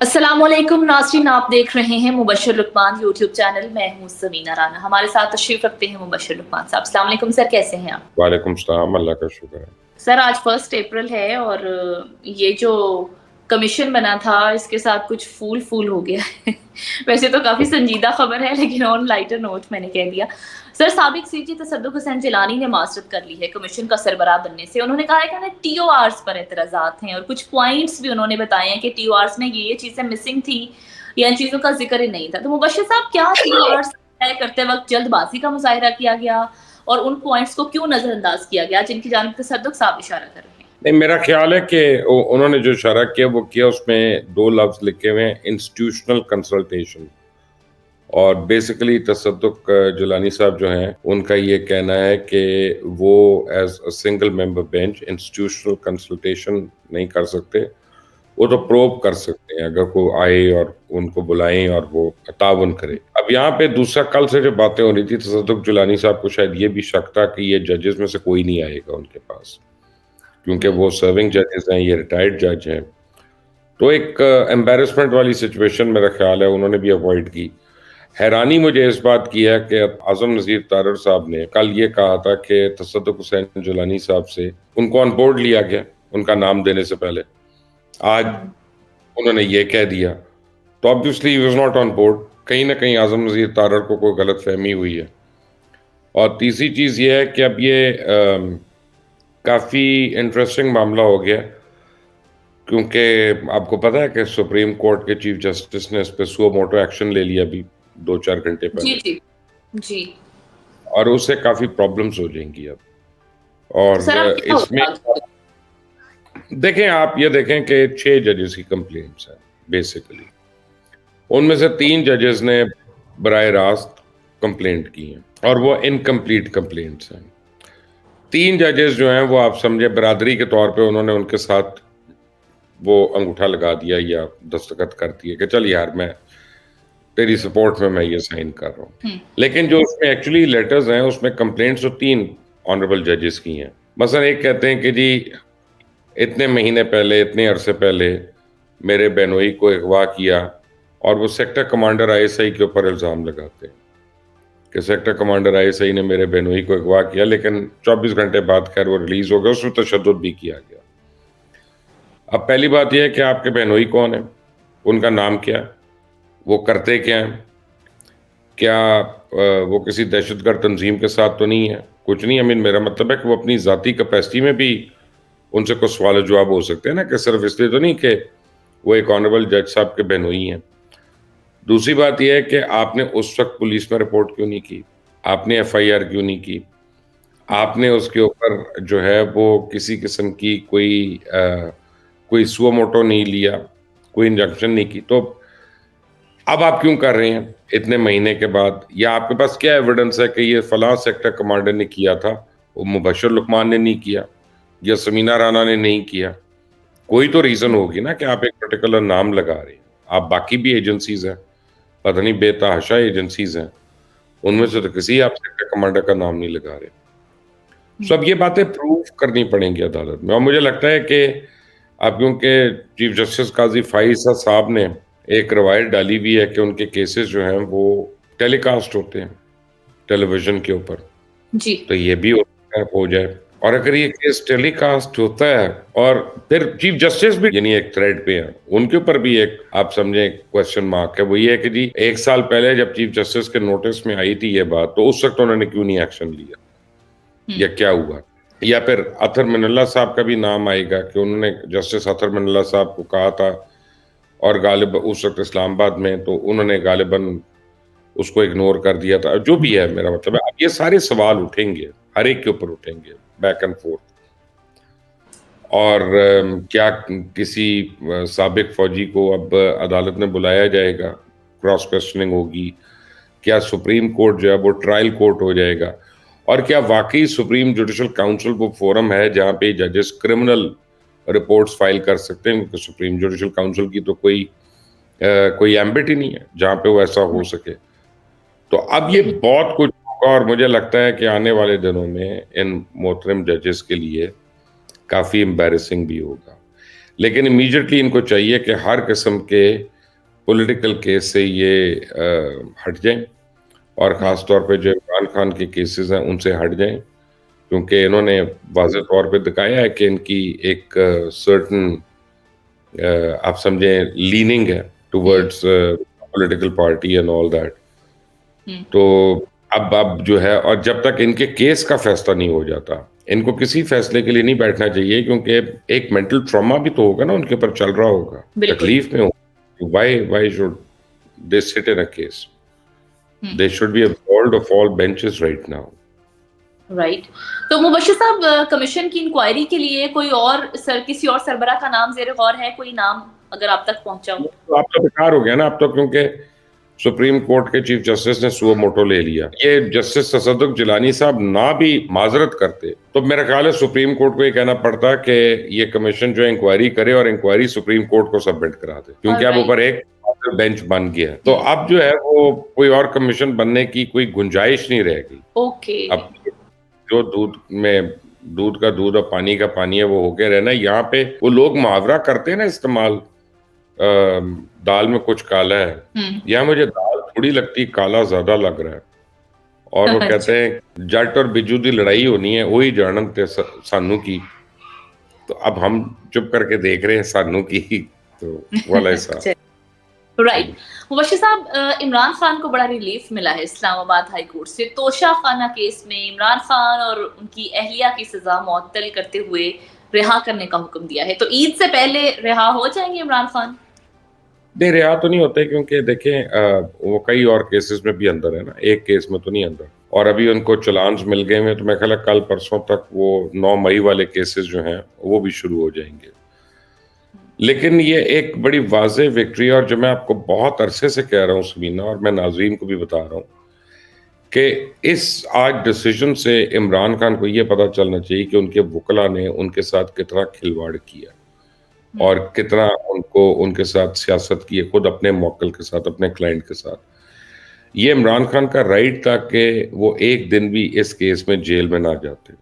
السلام علیکم ناظرین، آپ دیکھ رہے ہیں مبشر لقمان یوٹیوب چینل. میں ہوں سمینہ رانا. ہمارے ساتھ تشریف رکھتے ہیں مبشر لقمان صاحب. السلام علیکم سر، کیسے ہیں آپ؟ وعلیکم السلام، اللہ کا شکر ہے. سر آج 1 اپریل ہے اور یہ جو کمیشن بنا تھا اس کے ساتھ کچھ پھول ہو گیا ہے. ویسے تو کافی سنجیدہ خبر ہے لیکن آن لائٹر نوٹ میں نے کہہ دیا. سر سابق سی جی تصدق حسین جیلانی نے معذرت کر لی ہے کمیشن کا سربراہ بننے سے. انہوں نے کہا ہے کہ انہیں ٹی او آرز پر اعتراضات ہیں اور کچھ پوائنٹس بھی انہوں نے بتائے ہیں کہ ٹی او آرز میں یہ چیزیں مسنگ تھی یا ان چیزوں کا ذکر ہی نہیں تھا. تو مبشر صاحب، کیا ٹی او آرز طے کرتے وقت جلد بازی کا مظاہرہ کیا گیا اور ان پوائنٹس کو کیوں نظر انداز کیا گیا جن کی جانب تصدق صاحب اشارہ کر رہے ہیں؟ نہیں، میرا خیال ہے کہ انہوں نے جو اشارہ کیا وہ کیا، اس میں 2 لفظ لکھے ہوئے ہیں: انسٹیٹیوشنل کنسلٹیشن. اور بیسیکلی تصدق جیلانی صاحب جو ہیں ان کا یہ کہنا ہے کہ وہ as a single member bench institutional consultation نہیں کر سکتے. وہ تو پروب کر سکتے ہیں اگر کوئی آئے اور ان کو بلائیں اور وہ تعاون کرے. اب یہاں پہ دوسرا، کل سے جو باتیں ہو رہی تھی، تصدق جیلانی صاحب کو شاید یہ بھی شک تھا کہ یہ ججز میں سے کوئی نہیں آئے گا ان کے پاس، کیونکہ وہ سرونگ ججز ہیں، یہ ریٹائرڈ جج ہیں. تو ایک امبیرسمنٹ والی سچویشن میرا خیال ہے انہوں نے بھی اوائڈ کی. حیرانی مجھے اس بات کی ہے کہ اعظم نذیر تارڑ صاحب نے کل یہ کہا تھا کہ تصدق حسین جیلانی صاحب سے ان کو آن بورڈ لیا گیا ان کا نام دینے سے پہلے. آج انہوں نے یہ کہہ دیا تو obviously he was not on board. کہیں نہ کہیں اعظم نذیر تارڑ کو کوئی غلط فہمی ہوئی ہے. اور تیسری چیز یہ ہے کہ اب یہ کافی انٹرسٹنگ معاملہ ہو گیا، کیونکہ آپ کو پتا ہے کہ سپریم کورٹ کے چیف جسٹس نے اس پہ سو موٹو ایکشن لے لیا ابھی 2-4 گھنٹے جی پہلے، جی جی. اور اس سے کافی پرابلمز ہو جائیں گی اب. اور تو سر اب کیا اس میں ہوگا؟ دیکھیں، آپ یہ دیکھیں کہ 6 ججز کی کمپلینٹس ہیں بیسیکلی. ان میں سے 3 ججز نے براہ راست کمپلینٹ کی ہیں اور وہ انکمپلیٹ کمپلینٹس ہیں. 3 ججز جو ہیں وہ آپ سمجھے برادری کے طور پہ انہوں نے ان کے ساتھ وہ انگوٹھا لگا دیا یا دستخط کر دیے کہ چل یار میں تیری سپورٹ میں یہ سائن کر رہا ہوں. لیکن جو اس میں ایکچولی لیٹرز ہیں اس میں کمپلینٹس تو 3 آنریبل ججز کی ہیں. مثلا ایک کہتے ہیں کہ جی اتنے مہینے پہلے، اتنے عرصے پہلے میرے بہنوئی کو اغوا کیا، اور وہ sector commander I S I کے اوپر الزام لگاتے ہیں کہ sector commander I S I نے میرے بہنوئی کو اغوا کیا، لیکن 24 گھنٹے بعد خیر وہ ریلیز ہو گیا، اس میں تشدد بھی کیا گیا. اب پہلی بات یہ ہے کہ آپ کے بہنوئی کون ہیں، ان کا نام کیا ہے، وہ کرتے کیا ہیں، کیا وہ کسی دہشت گرد تنظیم کے ساتھ تو نہیں ہے؟ کچھ نہیں. میرا مطلب ہے کہ وہ اپنی ذاتی کیپیسٹی میں بھی ان سے کوئی سوال و جواب ہو سکتے ہیں نا، کہ صرف اس لیے تو نہیں کہ وہ ایک آنریبل جج صاحب کے بہنوئی ہیں. دوسری بات یہ ہے کہ آپ نے اس وقت پولیس میں رپورٹ کیوں نہیں کی، آپ نے ایف آئی آر کیوں نہیں کی، آپ نے اس کے اوپر جو ہے وہ کسی قسم کی کوئی سو موٹو نہیں لیا، کوئی انجنکشن نہیں کی. تو اب آپ کیوں کر رہے ہیں اتنے مہینے کے بعد؟ یا آپ کے پاس کیا ایویڈنس ہے کہ یہ فلاں سیکٹر کمانڈر نے کیا تھا، وہ مبشر لقمان نے نہیں کیا یا سمینہ رانا نے نہیں کیا؟ کوئی تو ریزن ہوگی نا کہ آپ ایک پرٹیکولر نام لگا رہے ہیں. آپ باقی بھی ایجنسیز ہیں، پتہ نہیں بے تحاشا ایجنسیز ہیں، ان میں سے تو کسی آپ سیکٹر کمانڈر کا نام نہیں لگا رہے. اب یہ باتیں پروف کرنی پڑیں گی عدالت میں. اور مجھے لگتا ہے کہ اب کیونکہ چیف جسٹس قاضی فائز صاحب نے ایک روایت ڈالی ہوئی ہے کہ ان کے کیسز جو ہیں وہ ٹیلی کاسٹ ہوتے ہیں ٹیلی ویژن کے اوپر، جی تو یہ بھی ہو جائے. اور اگر یہ کیس ٹیلی کاسٹ ہوتا ہے اور پھر چیف جسٹس بھی یعنی ایک تھریڈ پہ ہیں، ان کے اوپر بھی ایک آپ سمجھیں کوشچن مارک ہے. وہ یہ ہے کہ جی 1 سال پہلے جب چیف جسٹس کے نوٹس میں آئی تھی یہ بات، تو اس وقت انہوں نے کیوں نہیں ایکشن لیا، یا کیا ہوا؟ یا پھر اطہر من اللہ صاحب کا بھی نام آئے گا کہ انہوں نے جسٹس اطہر من اللہ صاحب کو کہا تھا، اور غالب اس وقت اسلام آباد میں، تو انہوں نے غالباً اس کو اگنور کر دیا تھا. جو بھی ہے، میرا مطلب ہے اب یہ سارے سوال اٹھیں گے، ہر ایک کے اوپر اٹھیں گے، بیک اینڈ فورتھ. اور کیا کسی سابق فوجی کو اب عدالت میں بلایا جائے گا، کراس کوسچننگ ہوگی؟ کیا سپریم کورٹ جو ہے وہ ٹرائل کورٹ ہو جائے گا؟ اور کیا واقعی سپریم جوڈیشل کاؤنسل وہ فورم ہے جہاں پہ ججز کرمنل رپورٹس فائل کر سکتے ہیں؟ کیونکہ سپریم جوڈیشل کاؤنسل کی تو کوئی ایمبٹ ہی نہیں ہے جہاں پہ وہ ایسا ہو سکے. تو اب یہ بہت کچھ ہوگا، اور مجھے لگتا ہے کہ آنے والے دنوں میں ان محترم ججز کے لیے کافی امبیرسنگ بھی ہوگا. لیکن امیجیٹلی ان کو چاہیے کہ ہر قسم کے پولیٹیکل کیس سے یہ ہٹ جائیں، اور خاص طور پہ جو عمران خان کے کیسز ہیں ان سے ہٹ جائیں، کیونکہ انہوں نے واضح طور پہ دکھایا ہے کہ ان کی ایک سرٹن آپ سمجھیں لیننگ ہے towards political party and all that. تو اب جو ہے، اور جب تک ان کے کیس کا فیصلہ نہیں ہو جاتا، ان کو کسی فیصلے کے لیے نہیں بیٹھنا چاہیے، کیونکہ ایک مینٹل ٹراما بھی تو ہوگا نا، ان کے اوپر چل رہا ہوگا، تکلیف میں ہوگا. Y should they sit in a case? They should be absolved of all benches right now. Right. تو مبشر صاحب، کمیشن کی انکوائری کے لیے کوئی اور کسی اور سربراہ کا نام زیر غور ہے؟ کوئی نام اگر آپ تک پہنچا ہو؟ آپ تو بیکار ہو گیا نا اب تو، کیونکہ سپریم کورٹ کے چیف جسٹس نے سو موٹو لے لیا. یہ جسٹس تصدق جیلانی صاحب نہ بھی معذرت کرتے تو میرا خیال ہے سپریم کورٹ کو یہ کہنا پڑتا کہ یہ کمیشن جو انکوائری کرے اور انکوائری سپریم کورٹ کو سبمٹ کرا دے، کیونکہ اب اوپر ایک بینچ بن گیا ہے. تو اب جو ہے وہ کوئی اور کمیشن بننے کی کوئی گنجائش نہیں رہ گئی. اوکے. اب جو دودھ کا دودھ اور پانی کا پانی ہے وہ ہو کے رہنا. یہاں پہ وہ لوگ محاورہ کرتے ہیں نا استعمال، دال میں کچھ کالا ہے، یہاں مجھے دال تھوڑی لگتی، کالا زیادہ لگ رہا ہے. اور وہ کہتے ہیں جٹ اور بجو دی لڑائی ہونی ہے، وہی جانن تے سانو کی. تو اب ہم چپ کر کے دیکھ رہے ہیں سانو کی. تو والا ایسا رائٹ. مبشر صاحب، عمران خان کو بڑا ریلیف ملا ہے اسلام آباد ہائی کورٹ سے. توشہ خانہ کیس میں عمران خان اور ان کی اہلیہ کی سزا معطل کرتے ہوئے رہا کرنے کا حکم دیا ہے. تو عید سے پہلے رہا ہو جائیں گے عمران خان؟ نہیں، رہا تو نہیں ہوتے، کیونکہ دیکھیں وہ کئی اور کیسز میں بھی اندر ہے نا، ایک کیس میں تو نہیں اندر. اور ابھی ان کو چلانز مل گئے ہیں، تو میں خیال ہے کل پرسوں تک وہ 9 مئی والے کیسز جو ہیں وہ بھی شروع ہو جائیں گے. لیکن یہ ایک بڑی واضح وکٹری ہے، اور جو میں آپ کو بہت عرصے سے کہہ رہا ہوں سمینا، اور میں ناظرین کو بھی بتا رہا ہوں کہ اس آج ڈیسیجن سے عمران خان کو یہ پتا چلنا چاہیے کہ ان کے وکلا نے ان کے ساتھ کتنا کھلواڑ کیا اور کتنا ان کے ساتھ سیاست کی ہے، خود اپنے موکل کے ساتھ، اپنے کلائنٹ کے ساتھ. یہ عمران خان کا رائٹ تھا کہ وہ ایک دن بھی اس کیس میں جیل میں نہ جاتے.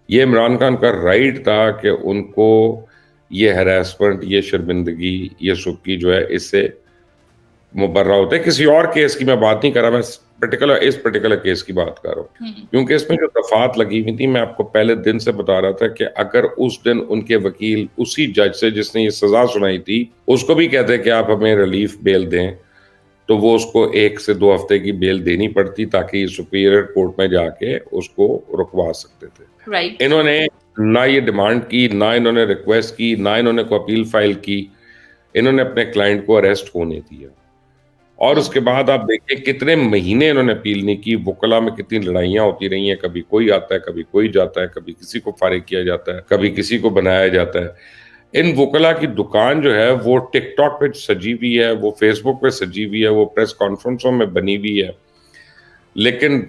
یہ عمران خان کا رائٹ تھا کہ ان کو یہ ہراسمنٹ، یہ شرمندگی، یہ سکی جو ہے اس سے مبرہ ہوتے. کسی اور کیس کی میں بات نہیں کر رہا، میں اس پرٹیکولر کیس کی بات کر رہا ہوں، کیونکہ اس میں جو دفعات لگی ہوئی تھی، میں آپ کو پہلے دن سے بتا رہا تھا کہ اگر اس دن ان کے وکیل اسی جج سے جس نے یہ سزا سنائی تھی اس کو بھی کہتے کہ آپ ہمیں ریلیف بیل دیں، تو وہ اس کو 1 سے 2 ہفتے کی بیل دینی پڑتی تاکہ سپیریئر کورٹ میں جا کے اس کو رکوا سکتے تھے. انہوں نے نہ یہ ڈیمانڈ کی، نہ انہوں نے ریکویسٹ کی، نہ انہوں نے کوئی اپیل فائل کی. انہوں نے اپنے کلائنٹ کو اریسٹ ہونے دیا، اور اس کے بعد آپ دیکھیں کتنے مہینے انہوں نے اپیل نہیں کی. وکلا میں کتنی لڑائیاں ہوتی رہی ہیں، کبھی کوئی آتا ہے، کبھی کوئی جاتا ہے، کبھی کسی کو فارغ کیا جاتا ہے، کبھی کسی کو بنایا جاتا ہے. ان وکلا کی دکان جو ہے وہ ٹک ٹاک پہ سجی ہوئی ہے، وہ فیس بک پہ سجی ہوئی ہے، وہ پریس کانفرنسوں میں بنی ہوئی ہے. لیکن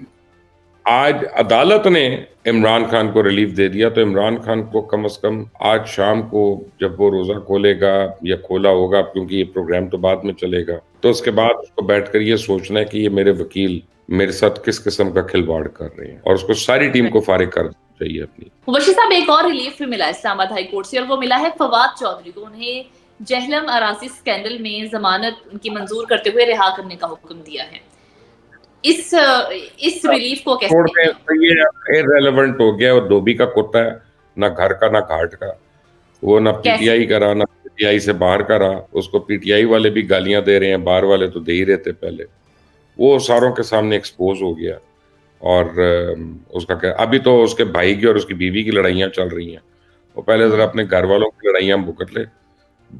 آج عدالت نے عمران خان کو ریلیف دے دیا، تو عمران خان کو کم از کم آج شام کو جب وہ روزہ کھولے گا یا کھولا ہوگا، کیونکہ یہ پروگرام تو بعد میں چلے گا، تو اس کے بعد اس کو بیٹھ کر یہ سوچنا ہے کہ یہ میرے وکیل میرے ساتھ کس قسم کا کھلواڑ کر رہے ہیں، اور اس کو ساری ٹیم کو فارغ کر چاہیے اپنی. مبشر صاحب، ایک اور ریلیف بھی ملا اسلام آباد ہائی کورٹ سے، اور وہ ملا ہے فواد چودھری کو. انہیں جہلم اراضی اسکینڈل میں ضمانت ان کی منظور کرتے ہوئے رہا کرنے کا حکم دیا ہے. اس ریلیف کو کیسے؟ یہ irrelevant ہو گیا، وہ دھوبی کا کتا ہے، نہ گھر کا نہ گھاٹ کا. وہ نہ پی ٹی آئی کا رہا، نہ پی ٹی آئی سے باہر کا رہا. اس کو پی ٹی آئی والے بھی گالیاں دے رہے ہیں، باہر والے تو دے ہی رہتے پہلے. وہ ساروں کے سامنے ایکسپوز ہو گیا، اور اس کا ابھی تو اس کے بھائی کی اور اس کی بیوی کی لڑائیاں چل رہی ہیں. وہ پہلے ذرا اپنے گھر والوں کی لڑائیاں بکٹ لے.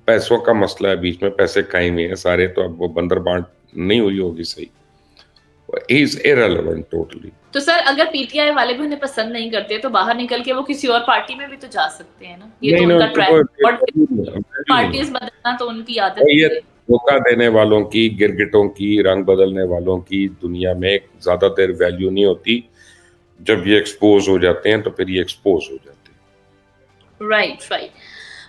پیسوں کا مسئلہ ہے بیچ میں، پیسے قائم ہیں سارے، تو اب وہ بندر بانٹ نہیں ہوئی ہوگی صحیح. He's irrelevant totally. تو سر، اگر پی ٹی آئی والے بھی انہیں پسند نہیں کرتے تو باہر نکل کے وہ کسی اور پارٹی میں بھی تو جا سکتے ہیں نا. یہ تو ان کا ٹریک، پارٹیز بدلنا تو ان کی عادت ہے. دھوکہ دینے والوں کی، گرگٹوں کی، رنگ بدلنے والوں کی دنیا میں زیادہ دیر ویلیو نہیں ہوتی. جب یہ ایکسپوز ہو جاتے ہیں تو پھر یہ ایکسپوز ہو جاتے ہیں. رائٹ.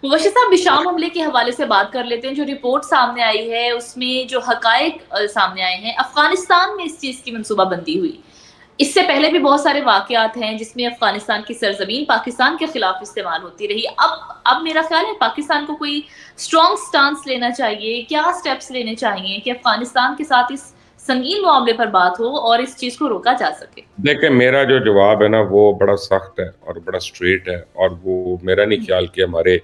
مبشر صاحب، شام حملے کے حوالے سے بات کر لیتے ہیں. جو رپورٹ سامنے آئی ہے اس میں جو حقائق سامنے آئے ہیں، افغانستان میں اس چیز کی منصوبہ بندی ہوئی. اس سے پہلے بھی بہت سارے واقعات ہیں جس میں افغانستان کی سرزمین پاکستان کے خلاف استعمال ہوتی رہی. اب میرا خیال ہے پاکستان کو کوئی اسٹرانگ سٹانس لینا چاہیے, کیا سٹیپس لینے چاہیے کہ افغانستان کے ساتھ اس سنگین معاملے پر بات ہو اور اس چیز کو روکا جا سکے؟ دیکھیں میرا جو جواب ہے نا وہ بڑا سخت ہے اور بڑا اسٹریٹ ہے, اور وہ میرا نہیں خیال کہ ہمارے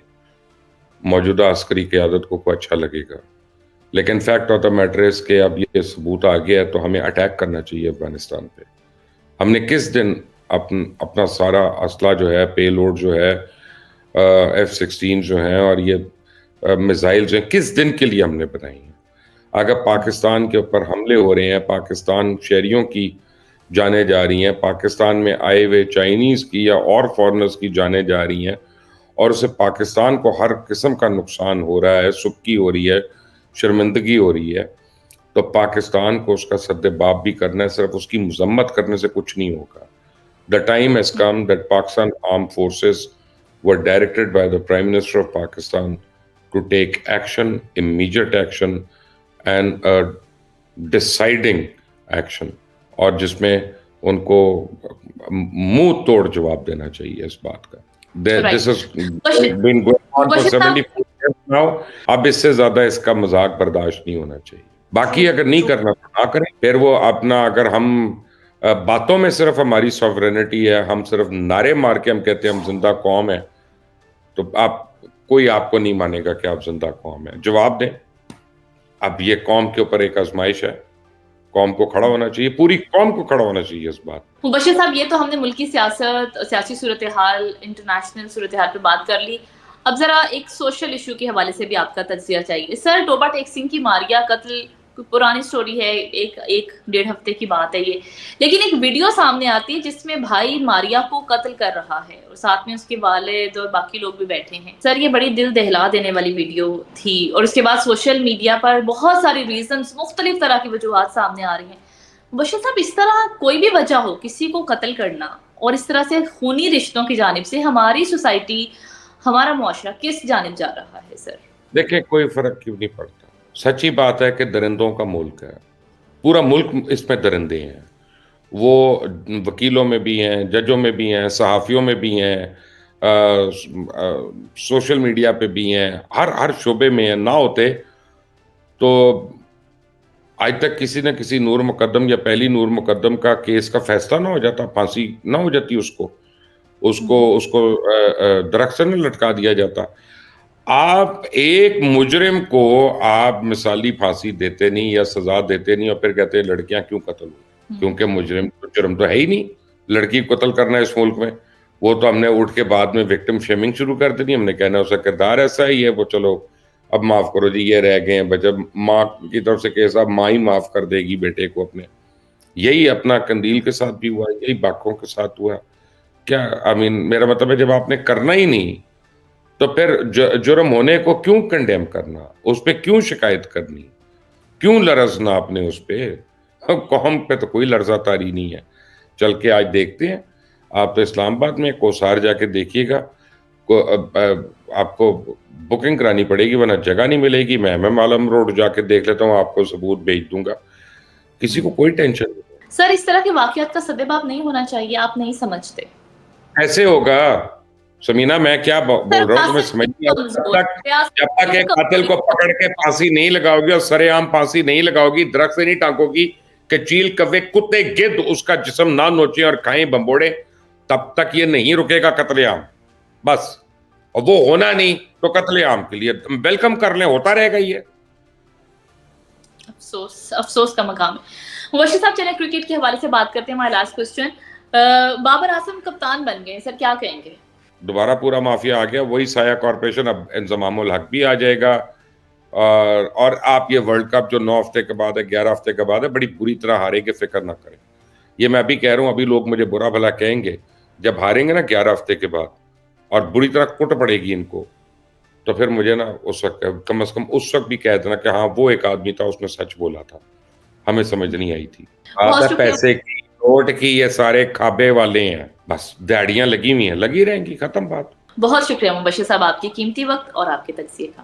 موجودہ عسکری قیادت کو کوئی اچھا لگے گا, لیکن فیکٹ آف دا میٹر اس کہ اب یہ ثبوت آ گیا ہے تو ہمیں اٹیک کرنا چاہیے افغانستان پہ. ہم نے کس دن اپنا سارا اسلحہ جو ہے, پے لوڈ جو ہے, F-16 جو ہیں اور یہ میزائل جو ہیں, کس دن کے لیے ہم نے بنائی ہیں؟ اگر پاکستان کے اوپر حملے ہو رہے ہیں, پاکستان شہریوں کی جانے جا رہی ہیں, پاکستان میں آئے ہوئے چائنیز کی یا اور فورنرز کی جانے جا رہی ہیں, اور اسے پاکستان کو ہر قسم کا نقصان ہو رہا ہے, سبکی ہو رہی ہے, شرمندگی ہو رہی ہے, تو پاکستان کو اس کا سد باب بھی کرنا ہے. صرف اس کی مذمت کرنے سے کچھ نہیں ہوگا. The time has come that Pakistan armed forces were directed by the Prime Minister of Pakistan to take action, immediate action and a deciding action, اور جس میں ان کو منہ توڑ جواب دینا چاہیے اس بات کا. This has been going on for 74 years now. اب اس سے زیادہ اس کا مذاق برداشت نہیں ہونا چاہیے. باقی اگر نہیں کرنا تو نہ کریں. پھر وہ اپنا, اگر ہم باتوں میں صرف ہماری سوورینٹی ہے, ہم صرف نعرے مار کے ہم کہتے ہیں ہم زندہ قوم ہیں, تو کوئی آپ کو نہیں مانے گا کہ آپ زندہ قوم ہیں. جواب دیں. اب یہ قوم کے اوپر ایک آزمائش ہے, قوم کو کھڑا ہونا چاہیے, پوری قوم کو کھڑا ہونا چاہیے اس بات. مبشر صاحب, یہ تو ہم نے ملکی سیاست, سیاسی صورتحال, انٹرنیشنل صورتحال پہ بات کر لی. اب ذرا ایک سوشل ایشو کے حوالے سے بھی آپ کا تجزیہ چاہیے. سر, ٹوبا ٹیک سنگھ کی ماریا قتل پرانی سٹوری ہے, ایک ڈیڑھ ہفتے کی بات ہے یہ, لیکن ایک ویڈیو سامنے آتی ہے جس میں بھائی ماریا کو قتل کر رہا ہے اور ساتھ میں اس کے والد اور باقی لوگ بھی بیٹھے ہیں. سر, یہ بڑی دل دہلا دینے والی ویڈیو تھی, اور اس کے بعد سوشل میڈیا پر بہت ساری ریزنز, مختلف طرح کی وجوہات سامنے آ رہی ہیں. بشیر صاحب, اس طرح کوئی بھی وجہ ہو کسی کو قتل کرنا, اور اس طرح سے خونی رشتوں کی جانب سے ہماری سوسائٹی, ہمارا معاشرہ کس جانب جا رہا ہے؟ سر دیکھیں, کوئی فرق کیوں نہیں پڑتا. سچی بات ہے کہ درندوں کا ملک ہے, پورا ملک اس میں درندے ہیں. وہ وکیلوں میں بھی ہیں, ججوں میں بھی ہیں, صحافیوں میں بھی ہیں, سوشل میڈیا پہ بھی ہیں, ہر شعبے میں ہیں. نہ ہوتے تو آج تک کسی نہ کسی نور مقدم یا پہلی نور مقدم کا کیس کا فیصلہ نہ ہو جاتا, پھانسی نہ ہو جاتی اس کو درخت سے نہ لٹکا دیا جاتا. آپ ایک مجرم کو آپ مثالی پھانسی دیتے نہیں یا سزا دیتے نہیں, اور پھر کہتے ہیں لڑکیاں کیوں قتل ہوئی, کیونکہ جرم تو ہے ہی نہیں لڑکی قتل کرنا اس ملک میں. وہ تو ہم نے اٹھ کے بعد میں وکٹم شیمنگ شروع کر دینی, ہم نے کہنا اس کا کردار ایسا ہی ہے, وہ چلو اب معاف کرو جی, یہ رہ گئے ہیں. جب ماں کی طرف سے کیس, اب ماں ہی معاف کر دے گی بیٹے کو اپنے. یہی اپنا قندیل کے ساتھ بھی ہوا, یہی باقوں کے ساتھ ہوا. کیا میرا مطلب ہے جب آپ نے کرنا ہی نہیں تو پھر جرم ہونے کو کیوں کنڈیم کرنا, اس پہ کیوں شکایت کرنی, کیوں لرزنا آپ نے اس پہ. قوم پہ تو کوئی لرزہ تاری نہیں ہے. چل کے آج دیکھتے ہیں, آپ تو اسلام آباد میں کوسار جا کے دیکھیے گا, آپ کو بکنگ کرانی پڑے گی ورنہ جگہ نہیں ملے گی. میں ایم عالم روڈ جا کے دیکھ لیتا ہوں, آپ کو ثبوت بھیج دوں گا, کسی کو کوئی ٹینشن نہیں. سر, اس طرح کے واقعات کا سدباب نہیں ہونا چاہیے, آپ نہیں سمجھتے؟ ایسے ہوگا سمینا, میں کیا بول رہا ہوں تمہیں سمجھ نہیں آتا. جب تک ایک قاتل کو پکڑ کے پھانسی نہیں لگاؤ گی اور سرے عام پھانسی نہیں لگاؤ گی, درخت سے نہیں ٹانکو گی کہ چیل کوے کتے گدھ اس کا جسم نہ نوچیں اور کھائیں بمبوڑے, تب تک یہ نہیں رکے گا قتل عام. بس, اور وہ ہونا نہیں تو قتل عام کے لیے ویلکم کر لیں, ہوتا رہے گا. یہ افسوس کا مقام ہے. مبشر صاحب, چلیں کرکٹ کے حوالے سے بات کرتے ہیں. ہمارا لاسٹ کوسچن, بابر اعظم کپتان بن گئے, سر کیا کہیں گے؟ دوبارہ پورا مافیا آ گیا, وہی سایہ کارپوریشن, اب انضمام الحق بھی آ جائے گا. اور آپ یہ ورلڈ کپ جو 9 ہفتے کے بعد ہے, 11 ہفتے کے بعد ہے, بڑی بری طرح ہارے گے, فکر نہ کریں. یہ میں ابھی کہہ رہا ہوں, ابھی لوگ مجھے برا بھلا کہیں گے, جب ہاریں گے نا 11 ہفتے کے بعد اور بری طرح کٹ پڑے گی ان کو, تو پھر مجھے نا اس وقت کم از کم اس وقت بھی کہہ دینا کہ ہاں وہ ایک آدمی تھا, اس نے سچ بولا تھا, ہمیں سمجھ نہیں آئی تھی. پیسے کی نوٹ کی, یہ سارے کھابے والے ہیں, بس دیہڑیاں لگی ہوئی ہیں, لگی رہیں گی, ختم بات. بہت شکریہ مبشر صاحب آپ کی قیمتی وقت اور آپ کے تجزیے کا.